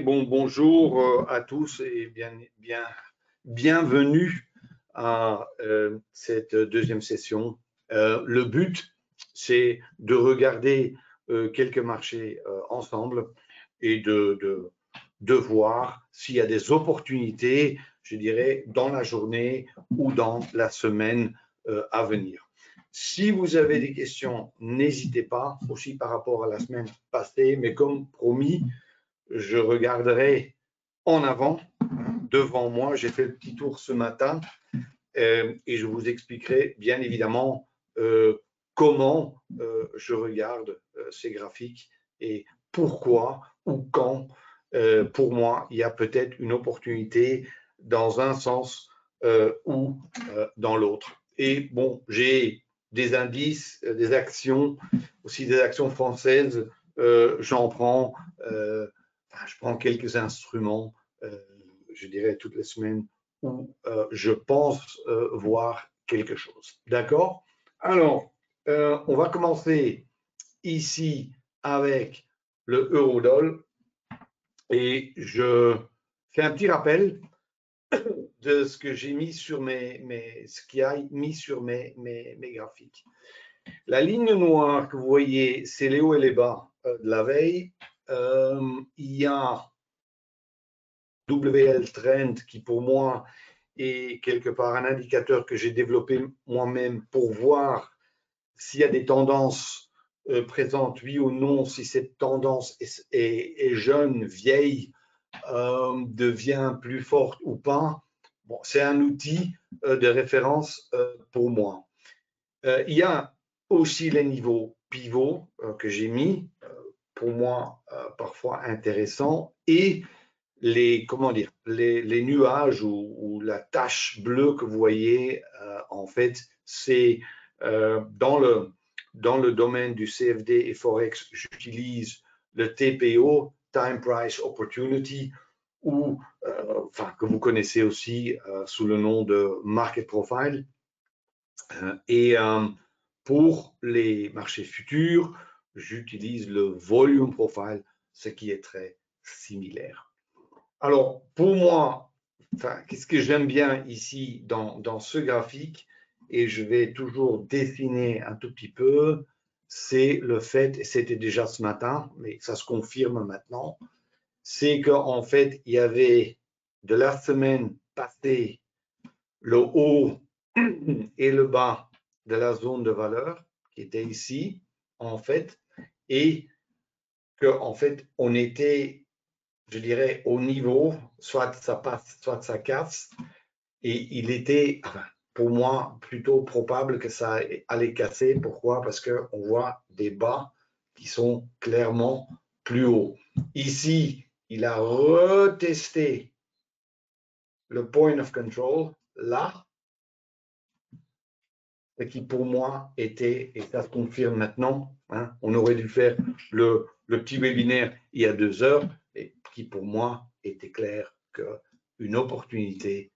Bonjour à tous et bienvenue à cette deuxième session. Le but, c'est de regarder quelques marchés ensemble et de voir s'il y a des opportunités, je dirais, dans la journée ou dans la semaine à venir. Si vous avez des questions, n'hésitez pas, aussi par rapport à la semaine passée, mais comme promis, je regarderai en avant, devant moi. J'ai fait le petit tour ce matin et je vous expliquerai bien évidemment comment je regarde ces graphiques et pourquoi ou quand, pour moi, il y a peut-être une opportunité dans un sens ou dans l'autre. Et bon, j'ai des indices, des actions, aussi des actions françaises. J'en prends. Je prends quelques instruments, je dirais toutes les semaines, où je pense voir quelque chose. D'accord? Alors, on va commencer ici avec le euro-dollar et je fais un petit rappel de ce que j'ai mis sur ce qui a mis sur mes graphiques. La ligne noire que vous voyez, c'est les hauts et les bas de la veille. Il y a WL Trend qui pour moi est quelque part un indicateur que j'ai développé moi-même pour voir s'il y a des tendances présentes, oui ou non, si cette tendance est jeune, vieille, devient plus forte ou pas. Bon, c'est un outil de référence pour moi. Il y a aussi les niveaux pivots que j'ai mis, pour moi parfois intéressants, et les nuages ou la tache bleue que vous voyez, en fait, c'est dans le domaine du CFD et Forex, j'utilise le TPO, Time Price Opportunity, ou que vous connaissez aussi sous le nom de Market Profile. Et pour les marchés futurs, j'utilise le Volume Profile, ce qui est très similaire. Alors, pour moi, qu'est-ce que j'aime bien ici dans ce graphique, et je vais toujours dessiner un tout petit peu, c'est le fait, et c'était déjà ce matin, mais ça se confirme maintenant, c'est qu'en fait, il y avait de la semaine passée le haut et le bas de la zone de valeur qui était ici, en fait, et qu'en fait, on était, je dirais, au niveau, soit ça passe, soit ça casse, et il était, pour moi, plutôt probable que ça allait casser. Pourquoi? Parce qu'on voit des bas qui sont clairement plus hauts. Ici, il a retesté le point of control, là, ce qui pour moi était, et ça se confirme maintenant, hein, on aurait dû faire le petit webinaire il y a 2 heures, et qui pour moi était clair qu'une opportunité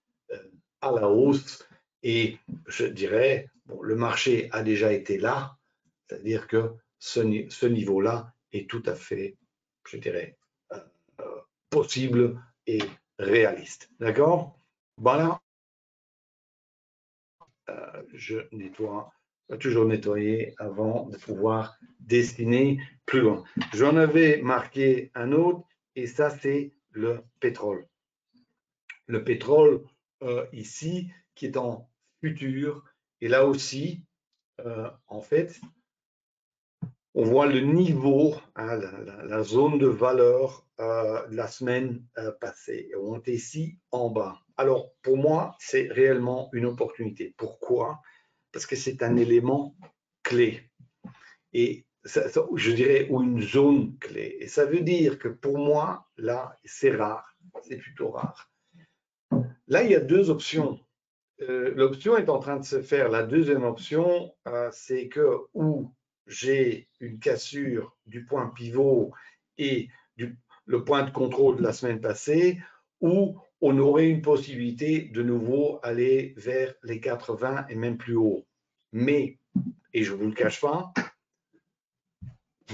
à la hausse, et je dirais, bon, le marché a déjà été là, c'est-à-dire que ce niveau-là est tout à fait, je dirais, possible et réaliste. D'accord? Voilà. Je nettoie, toujours nettoyer avant de pouvoir dessiner plus loin. J'en avais marqué un autre, et ça, c'est le pétrole. Le pétrole, ici, qui est en futur, et là aussi, en fait, on voit le niveau, hein, la zone de valeur de la semaine passée. On est ici en bas. Alors, pour moi, c'est réellement une opportunité. Pourquoi? Parce que c'est un élément clé. Et je dirais, ou une zone clé. Et ça veut dire que pour moi, là, c'est rare. C'est plutôt rare. Là, il y a 2 options. L'option est en train de se faire. La deuxième option, c'est que où j'ai une cassure du point pivot et le point de contrôle de la semaine passée, où on aurait une possibilité de nouveau aller vers les 80 et même plus haut. Mais, et je ne vous le cache pas,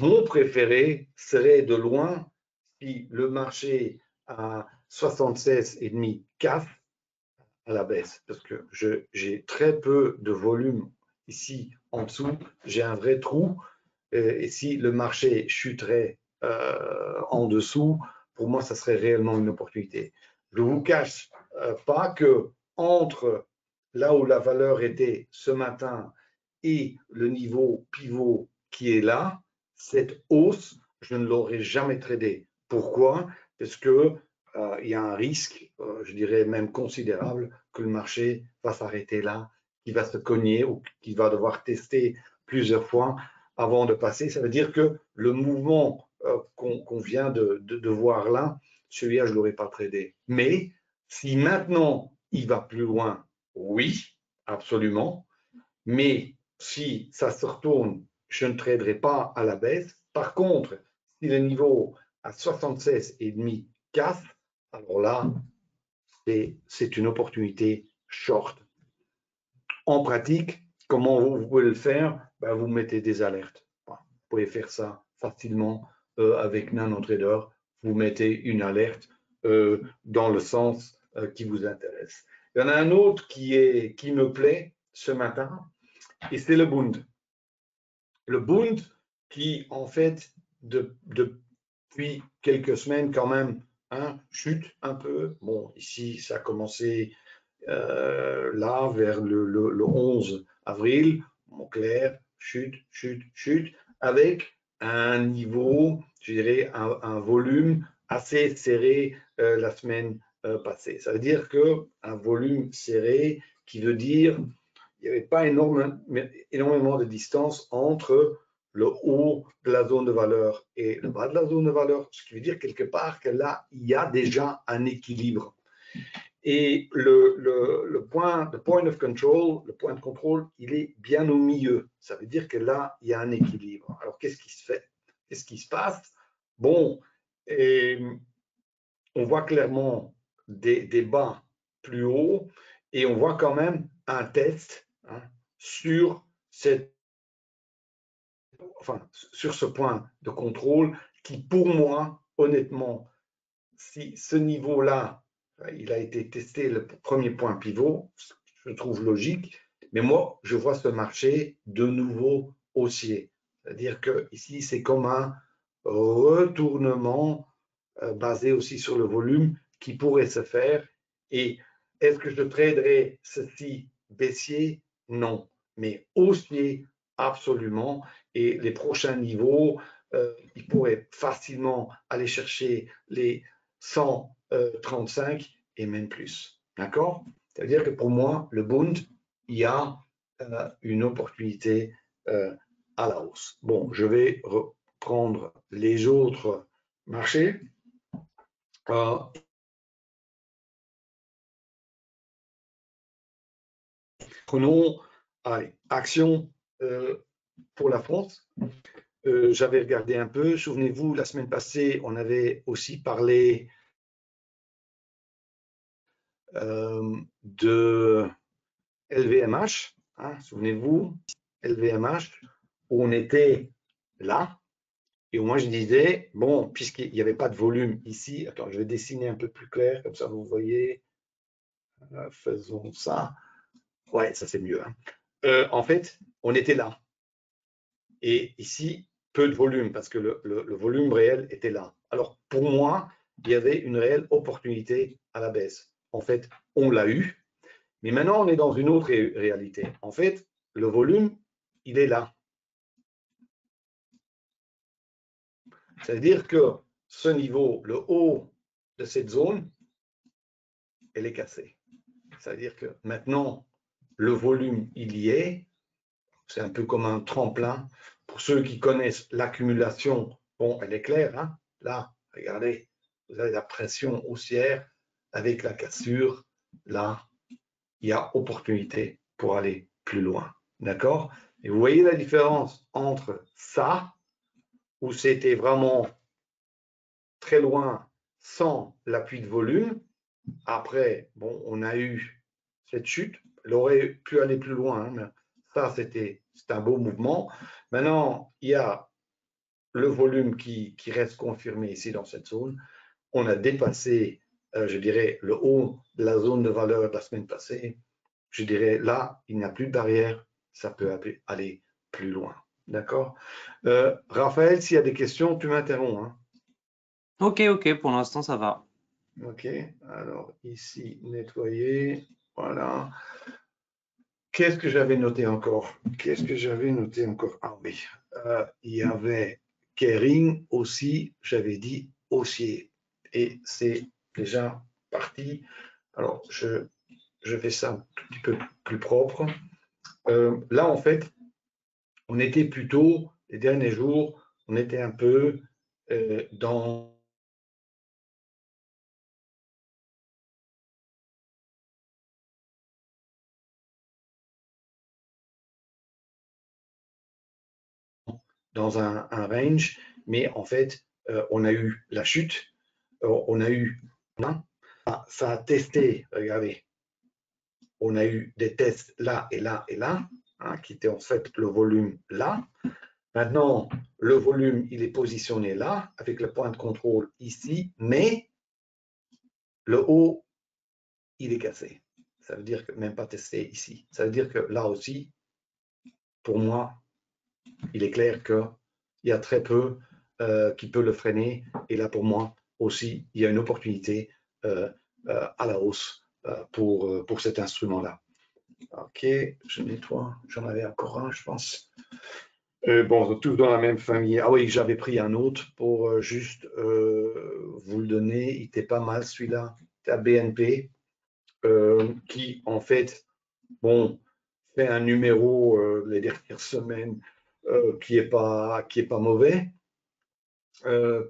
mon préféré serait de loin si le marché à 76,5 casse à la baisse, parce que j'ai très peu de volume ici en dessous, j'ai un vrai trou, et si le marché chuterait en dessous, pour moi, ça serait réellement une opportunité. Je ne vous cache pas que entre là où la valeur était ce matin et le niveau pivot qui est là, cette hausse, je ne l'aurais jamais tradé. Pourquoi? Parce que il y a un risque, je dirais même considérable, que le marché va s'arrêter là, qu'il va se cogner ou qu'il va devoir tester plusieurs fois avant de passer. Ça veut dire que le mouvement qu'on vient de voir là, celui-là, je ne l'aurais pas tradé. Mais si maintenant il va plus loin, oui, absolument. Mais si ça se retourne, je ne traderai pas à la baisse. Par contre, si le niveau à 76,5 casse, alors là, c'est une opportunité short. En pratique, comment vous pouvez le faire? Ben, vous mettez des alertes. Vous pouvez faire ça facilement avec NanoTrader. Vous mettez une alerte dans le sens qui vous intéresse. Il y en a un autre qui me plaît ce matin, et c'est le Bund. Le Bund qui, en fait, depuis quelques semaines quand même, hein, chute un peu. Bon, ici, ça a commencé là, vers le 11 avril, clair, chute, chute, chute, avec un niveau, je dirais, un volume assez serré la semaine passée. Ça veut dire qu'un volume serré qui veut dire il n'y avait pas énormément de distance entre le haut de la zone de valeur et le bas de la zone de valeur, ce qui veut dire quelque part que là, il y a déjà un équilibre. Et le point of control, le point de contrôle, il est bien au milieu. Ça veut dire que là, il y a un équilibre. Alors, qu'est-ce qui se fait? Qu'est-ce qui se passe? Bon, on voit clairement des bas plus hauts et on voit quand même un test sur sur ce point de contrôle qui, pour moi, honnêtement, si ce niveau-là, il a été testé, le premier point pivot, je trouve logique, mais moi, je vois ce marché de nouveau haussier. C'est-à-dire que ici, c'est comme un retournement basé aussi sur le volume qui pourrait se faire. Et est-ce que je traderai ceci baissier? Non. Mais haussier, absolument. Et les prochains niveaux, il pourrait facilement aller chercher les 135 et même plus. D'accord? C'est-à-dire que pour moi, le Bund, il y a une opportunité à la hausse. Bon, je vais reprendre les autres marchés. Prenons action pour la France. J'avais regardé un peu. Souvenez-vous, la semaine passée, on avait aussi parlé de LVMH. Hein, souvenez-vous, LVMH, où on était là. Et moi, je disais, bon, puisqu'il n'y avait pas de volume ici, attends, je vais dessiner un peu plus clair, comme ça vous voyez. Faisons ça. Ouais, ça c'est mieux. Hein. En fait, on était là. Et ici, peu de volume, parce que le volume réel était là. Alors, pour moi, il y avait une réelle opportunité à la baisse. En fait, on l'a eu, mais maintenant, on est dans une autre réalité. En fait, le volume, il est là. C'est-à-dire que ce niveau, le haut de cette zone, elle est cassée. C'est-à-dire que maintenant, le volume, il y est. C'est un peu comme un tremplin. Pour ceux qui connaissent l'accumulation, bon, elle est claire. Hein. Là, regardez, vous avez la pression haussière avec la cassure. Là, il y a opportunité pour aller plus loin. D'accord? Et vous voyez la différence entre ça, où c'était vraiment très loin sans l'appui de volume. Après, bon, on a eu cette chute. Elle aurait pu aller plus loin, hein, mais ça, c'est un beau mouvement. Maintenant, il y a le volume qui reste confirmé ici dans cette zone, on a dépassé, je dirais, le haut de la zone de valeur de la semaine passée. Je dirais, là, il n'y a plus de barrière, ça peut aller plus loin. D'accord? Raphaël, s'il y a des questions, tu m'interromps. Hein. Ok, pour l'instant ça va. OK, alors ici, nettoyer, voilà. Qu'est-ce que j'avais noté encore? Qu'est-ce que j'avais noté encore? Ah oui, il y avait Kering aussi, j'avais dit haussier. Et c'est déjà parti. Alors, je fais ça un tout petit peu plus propre. Là, en fait, on était plutôt, les derniers jours, on était un peu dans un range, mais en fait, on a eu la chute, on a eu, ça a testé, regardez, on a eu des tests là et là et là, hein, qui étaient en fait le volume là. Maintenant, le volume, il est positionné là, avec le point de contrôle ici, mais le haut, il est cassé. Ça veut dire que même pas testé ici. Ça veut dire que là aussi, pour moi, il est clair qu'il y a très peu qui peut le freiner. Et là, pour moi aussi, il y a une opportunité à la hausse pour cet instrument-là. OK, je nettoie. J'en avais encore un, je pense. Bon, tous dans la même famille. Ah oui, j'avais pris un autre pour juste vous le donner. Il était pas mal celui-là. C'était à BNP, qui en fait, bon, fait un numéro les dernières semaines qui est pas mauvais.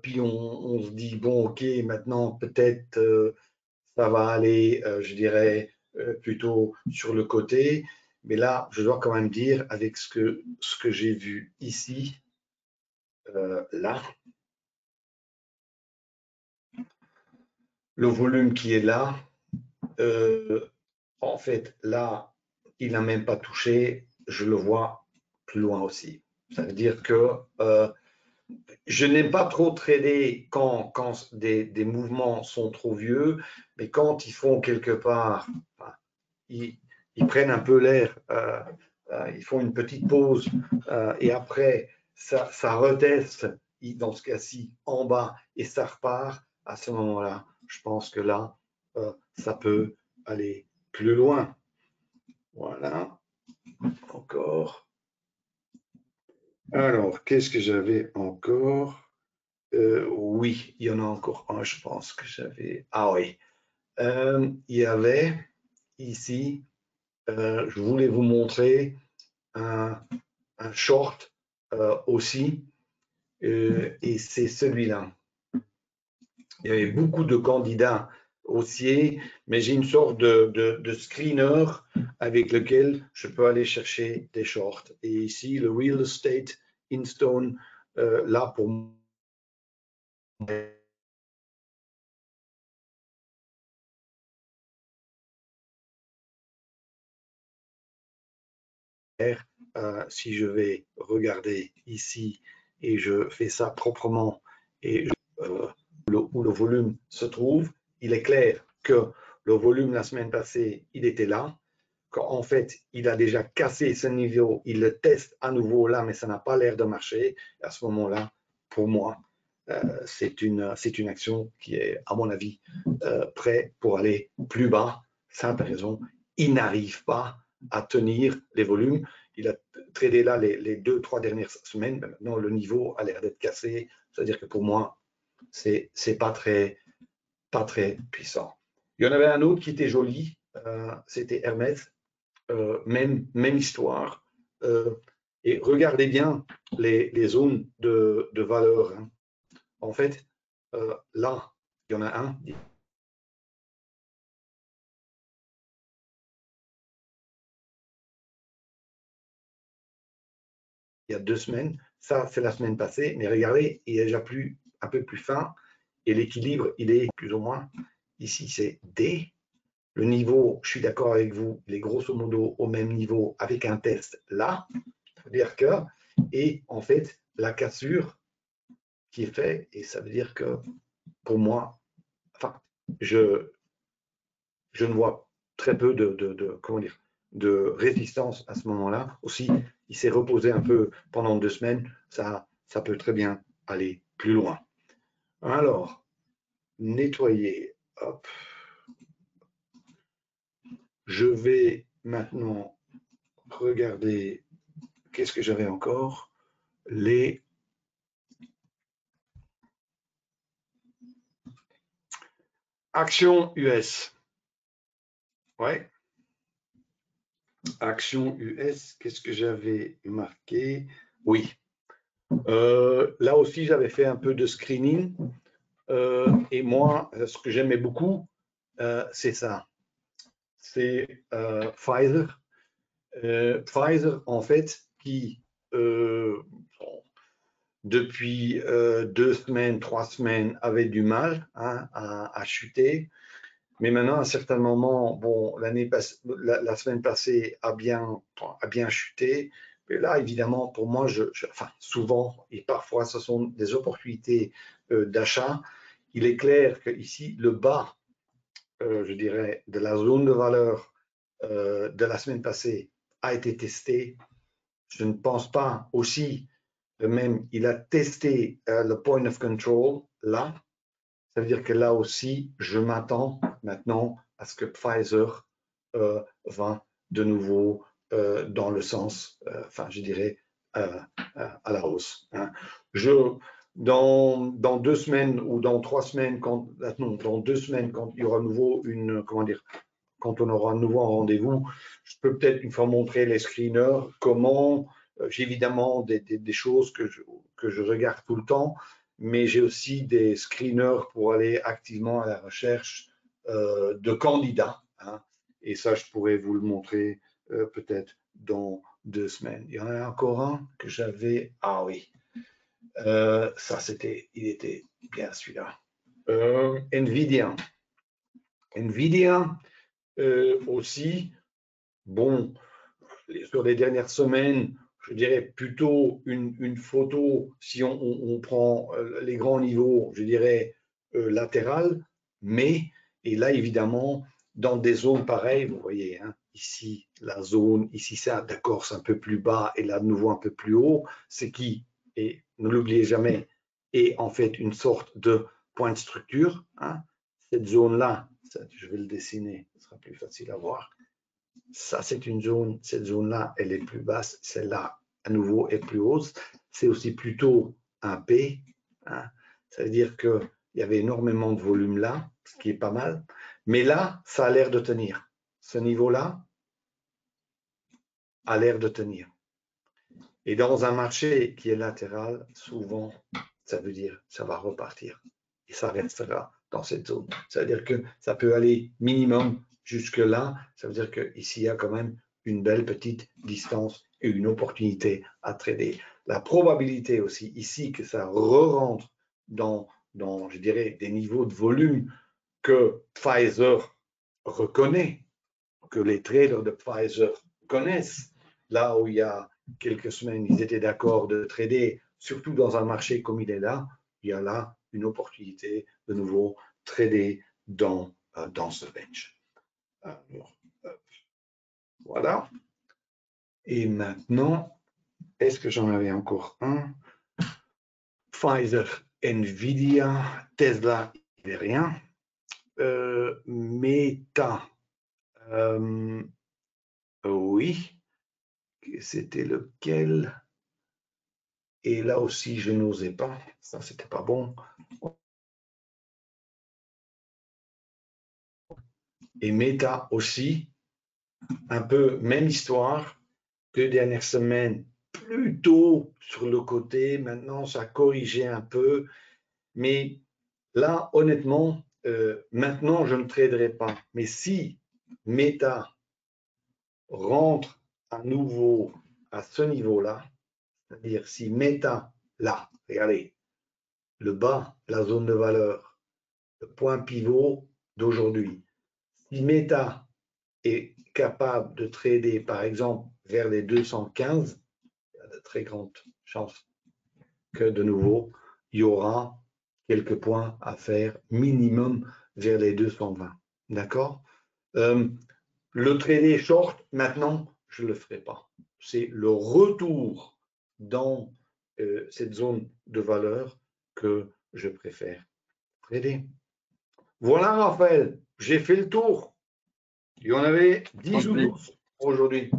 Puis on se dit, bon, ok, maintenant peut-être ça va aller, je dirais, plutôt sur le côté. Mais là, je dois quand même dire, avec ce que j'ai vu ici, là, le volume qui est là, en fait, là, il n'a même pas touché, je le vois plus loin aussi. Ça veut dire que je n'aime pas trop trader quand des mouvements sont trop vieux, mais quand ils font quelque part, enfin, ils, ils, prennent un peu l'air, ils font une petite pause et après ça reteste, dans ce cas-ci, en bas et ça repart. À ce moment-là, je pense que là, ça peut aller plus loin. Voilà, encore. Alors, qu'est-ce que j'avais encore? Oui, il y en a encore un, je pense que j'avais. Ah oui, il y avait ici, je voulais vous montrer un, un short aussi, et c'est celui-là. Il y avait beaucoup de candidats haussiers, mais j'ai une sorte de screener avec lequel je peux aller chercher des shorts. Et ici, le Real Estate Instone, là pour moi, si je vais regarder ici et je fais ça proprement et où le volume se trouve, il est clair que le volume la semaine passée, il était là. Qu'en fait, il a déjà cassé ce niveau, il le teste à nouveau là, mais ça n'a pas l'air de marcher. À ce moment-là, pour moi, c'est une action qui est, à mon avis, prêt pour aller plus bas. Simple raison, il n'arrive pas à tenir les volumes. Il a tradé là les 2-3 dernières semaines, mais maintenant le niveau a l'air d'être cassé. C'est-à-dire que pour moi, c'est pas très puissant. Il y en avait un autre qui était joli, c'était Hermès, même histoire. Et regardez bien les zones de valeur. Hein. En fait, là, il y en a un. Il y a 2 semaines. Ça, c'est la semaine passée. Mais regardez, il est déjà un peu plus fin. Et l'équilibre, il est plus ou moins ici, c'est D. Le niveau, je suis d'accord avec vous, il est grosso modo au même niveau avec un test là. C'est-à-dire que, et en fait, la cassure, qui est fait, et ça veut dire que pour moi, enfin, je ne vois très peu comment dire, de résistance à ce moment-là. Aussi, il s'est reposé un peu pendant 2 semaines, ça peut très bien aller plus loin. Alors, nettoyer, hop. Je vais maintenant regarder, qu'est-ce que j'avais encore? Les actions US. Ouais. Actions US, qu'est-ce que j'avais marqué? Oui. Là aussi, j'avais fait un peu de screening. Et moi, ce que j'aimais beaucoup, c'est ça. C'est Pfizer. Pfizer, en fait, qui, depuis 2 semaines, 3 semaines, avait du mal à chuter. Mais maintenant, à un certain moment, bon, la semaine passée a bien chuté. Mais là, évidemment, pour moi, enfin, souvent et parfois, ce sont des opportunités d'achat. Il est clair qu'ici, le bas, je dirais, de la zone de valeur de la semaine passée a été testé. Je ne pense pas aussi, même, il a testé le point of control là. Ça veut dire que là aussi, je m'attends maintenant à ce que Pfizer va de nouveau dans le sens, enfin, je dirais, à la hausse. Hein. Dans 2 semaines ou dans 3 semaines, non, dans 2 semaines, quand il y aura nouveau comment dire, quand on aura à nouveau un rendez-vous, je peux peut-être une fois montrer les screeners, comment, j'ai évidemment des choses que je regarde tout le temps, mais j'ai aussi des screeners pour aller activement à la recherche de candidats. Hein, et ça, je pourrais vous le montrer peut-être dans 2 semaines. Il y en a encore un que j'avais. Ah oui, ça il était bien celui-là. Nvidia. Nvidia aussi, bon, sur les dernières semaines, je dirais plutôt une photo, si on prend les grands niveaux, je dirais latéral, mais, et là évidemment, dans des zones pareilles, vous voyez, hein, ici la zone, ici ça, d'accord, c'est un peu plus bas, et là de nouveau un peu plus haut, ce qui, et ne l'oubliez jamais, est en fait une sorte de point de structure. Hein. Cette zone-là, je vais le dessiner, ce sera plus facile à voir. Ça, c'est une zone, cette zone-là, elle est plus basse, celle-là, à nouveau, est plus haute. C'est aussi plutôt un P. Hein. Ça veut dire qu'il y avait énormément de volume là, ce qui est pas mal. Mais là, ça a l'air de tenir. Ce niveau-là a l'air de tenir. Et dans un marché qui est latéral, souvent, ça veut dire que ça va repartir. Et ça restera dans cette zone. Ça veut dire que ça peut aller minimum jusque là. Ça veut dire qu'ici, il y a quand même une belle petite distance et une opportunité à trader. La probabilité aussi ici que ça re-rentre dans, je dirais, des niveaux de volume que Pfizer reconnaît, que les traders de Pfizer connaissent, là où il y a quelques semaines, ils étaient d'accord de trader, surtout dans un marché comme il est là, il y a là une opportunité de nouveau trader dans ce range. Alors, voilà. Et maintenant, est-ce que j'en avais encore un? Pfizer, Nvidia, Tesla, il n'y avait rien. Meta, oui. C'était lequel? Et là aussi, je n'osais pas. Ça, c'était pas bon. Et Meta aussi, un peu même histoire. 2 dernières semaines, plutôt sur le côté. Maintenant, ça a corrigé un peu. Mais là, honnêtement, maintenant, je ne traderai pas. Mais si Meta rentre à nouveau à ce niveau-là, c'est-à-dire si Meta, là, regardez, le bas, la zone de valeur, le point pivot d'aujourd'hui. Si Meta est capable de trader, par exemple, vers les 215, il y a de très grandes chances que, de nouveau, il y aura quelques points à faire minimum vers les 220. D'accord? Le trader short, maintenant, je ne le ferai pas. C'est le retour dans cette zone de valeur que je préfère trader. Voilà, Raphaël, j'ai fait le tour. Il y en avait 10 ou 12 aujourd'hui.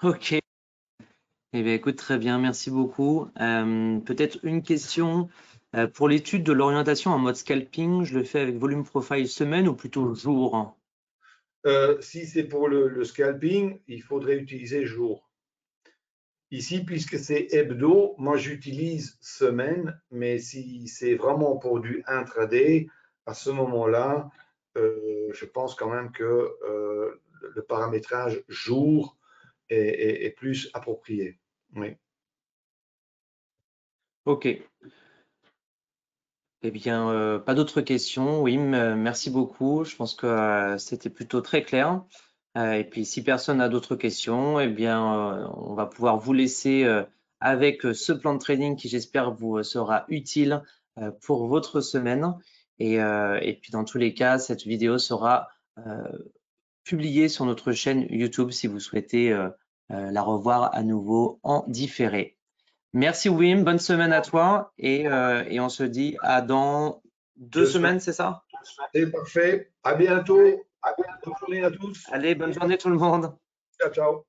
Ok. Eh bien, écoute, très bien, merci beaucoup. Peut-être une question. Pour l'étude de l'orientation en mode scalping, je le fais avec volume profile semaine ou plutôt jour? Si c'est pour le scalping, il faudrait utiliser jour. Ici, puisque c'est hebdo, moi j'utilise semaine, mais si c'est vraiment pour du intraday, à ce moment-là, je pense quand même que le paramétrage jour est plus approprié. Oui. Ok. Eh bien, pas d'autres questions. Oui, merci beaucoup. Je pense que c'était plutôt très clair. Et puis, si personne n'a d'autres questions, eh bien, on va pouvoir vous laisser avec ce plan de trading qui, j'espère, vous sera utile pour votre semaine. Et puis, dans tous les cas, cette vidéo sera publiée sur notre chaîne YouTube si vous souhaitez la revoir à nouveau en différé. Merci Wim, bonne semaine à toi et on se dit à dans 2 semaines, c'est ça? C'est parfait. À bientôt. Bonne journée à tous. Allez, bonne journée tout le monde. Ciao, ciao.